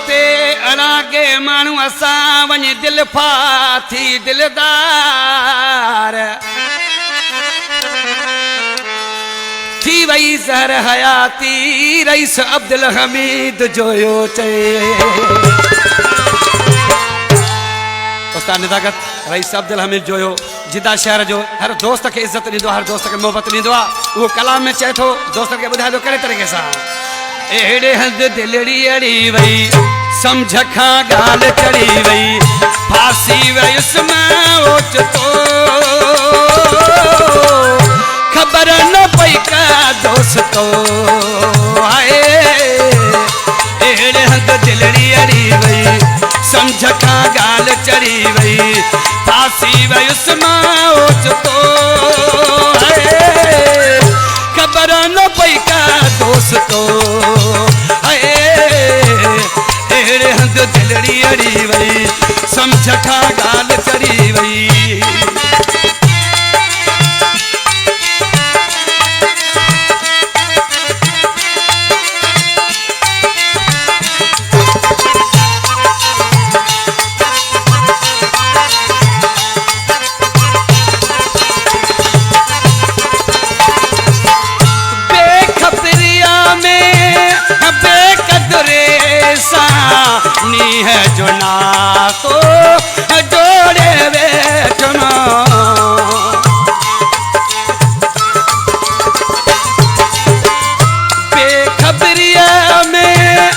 ते अरागे मानू असा वञ दिल फाथी दिलदार थी वही ज़हर हयाती रईस अब्दुल हमीद जोयो चए उस्ताद निदागत रईस अब्दुल हमीद जोयो जिदा शहर जो हर दोस्त के इज्जत ॾींदो हर दोस्त के मोहब्बत ॾींदो वो कलाम में चए थो दोस्त के ॿुधाए थो कहिड़े तरीक़े सां एड़े हंध दिलड़ी अड़ी वई समझ खां ॻाल्हि चढ़ी वई फांसी वयुसि मां ओचितो खबर न पई का दोस्तो आए एड़े हंध दिलड़ी अड़ी वई समझ खां ॻाल्हि चढ़ी वई फांसी वयुसि मां ओचितो खबर न पई का दोस्तो एड़े हंध दिलड़ी अड़ी वई समझ खां ॻाल्हि चढ़ी वई नी है जो ना तो जोड़े बैठना बेखबरिया में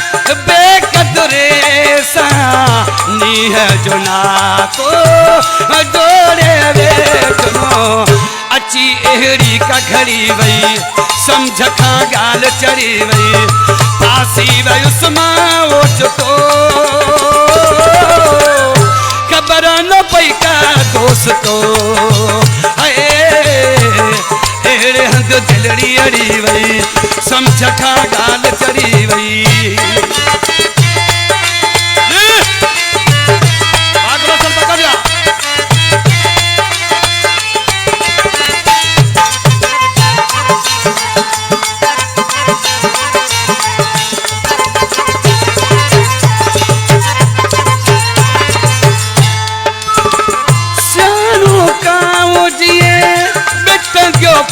बेकदरे सा नी है जो ना तो जोड़े बैठना अची एहड़ी का घड़ी वई समझ खां ॻाल्हि चढ़ी वई फांसी वयुसि मां ओचितो खबर न पई का दोस्तो एड़े हंध दिलड़ी अड़ी वई समझ खां ॻाल्हि चढ़ी वई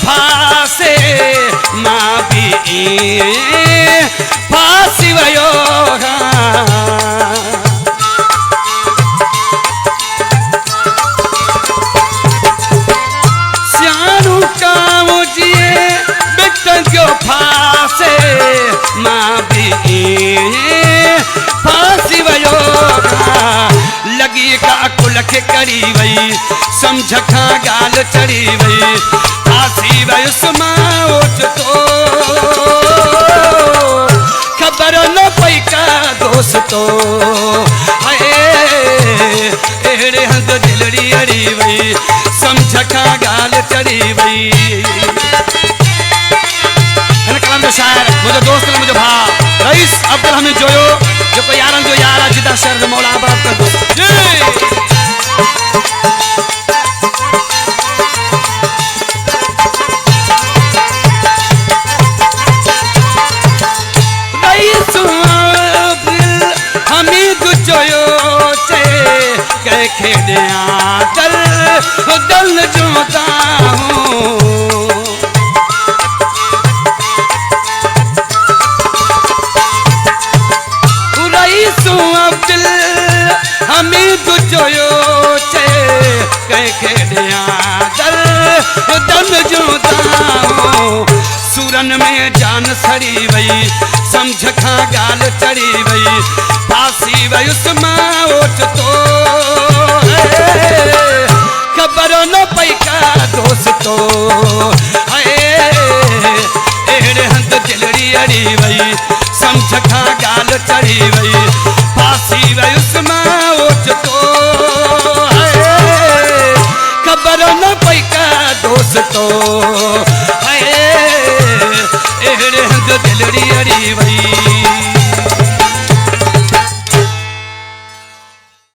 फांसे मां भी फांसी वयो सियाणू काम जिए बिट जो फांसे मां भी फांसी वयो लगी का अकुल खे करी वई समझ खां ॻाल्हि चढ़ी वई फांसी वयुसि मां ओचितो खबर न पई का दोस्तो एड़े हंध दिलड़ी अड़ी वई समझ खां ॻाल्हि चढ़ी वई हिन कलाम जो शाइर मुंहिंजो दोस्त मुंहिंजो भाउ रईस अब्दुल हमीद जोयो जेको यारनि जो यार आहे जिदा शहर जो मौला आबाद कंदो खेड़िया दल दल जोता हूँ रईसू अब्दुल हमीद जोयो चे कह खेड़िया दल दल जोता हूँ सूरन में जान सड़ी वई समझ खां ॻाल्हि चढ़ी वई फांसी वयुसि मां ओचितो खबर न पई का दोस्तो एड़े हंध दिलड़ी अड़ी वई समझ खां ॻाल्हि चढ़ी वई फांसी वयुसि मां ओचितो खबर न पई का दोस्तो एड़े हंध दिलड़ी अड़ी वई